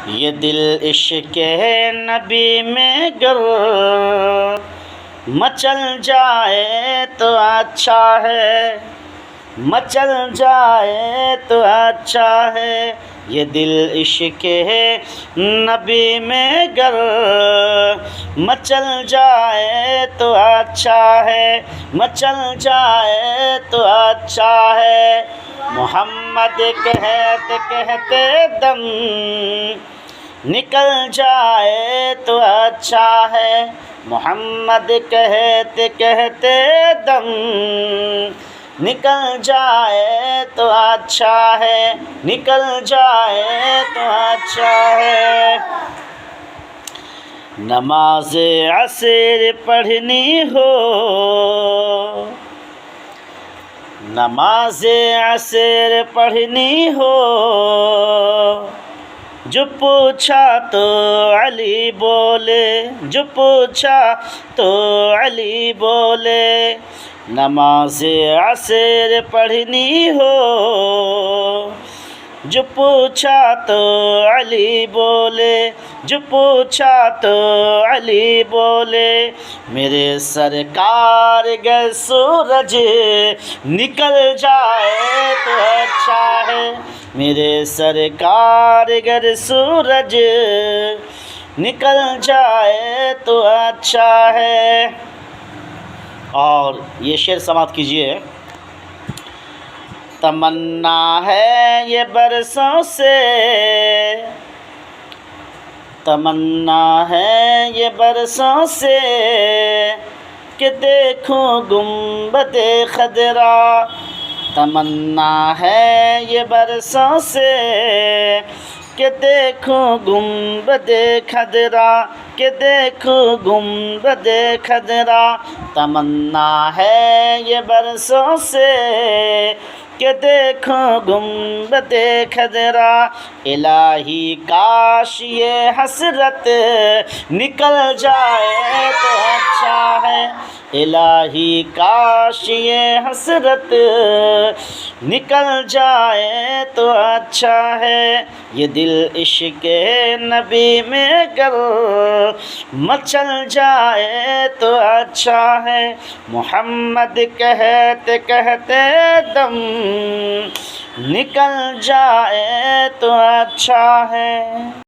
ये दिल इश्क़ नबी में गर मचल जाए तो अच्छा है, मचल जाए तो अच्छा है। ये दिल इश्क़ नबी में गर मचल जाए तो अच्छा है, मचल जाए तो अच्छा है। मोहम्मद कहते कहते दम निकल जाए तो अच्छा है, मोहम्मद कहते कहते दम निकल जाए तो अच्छा है, निकल जाए तो अच्छा है। नमाज असर पढ़नी हो, नमाज असर पढ़नी हो, जो पूछा तो अली बोले, जो पूछा तो अली बोले। नमाज असर पढ़नी हो, जो पूछा तो अली बोले, जो पूछा तो अली बोले। मेरे सरकार गर सूरज निकल जाए तो अच्छा है, मेरे सरकार गर सूरज निकल जाए तो अच्छा है। और ये शेर समाप्त कीजिए। तमन्ना है ये बरसों से, तमन्ना है ये बरसों से कि देखूं गुंबदे खदरा। तमन्ना है ये बरसों से कि देखूं गुंबदे खदरा, कि देखूं गुंबदे खदरा। तमन्ना है ये बरसों से कि देखूं गुंबदे खदरा। इलाही काश ये हसरत निकल जाए तो अच्छा है, इलाही काश ये हसरत निकल जाए तो अच्छा है। ये दिल इश्क़ नबी में गर मचल जाए तो अच्छा है, मोहम्मद कहते कहते दम निकल जाए तो अच्छा है।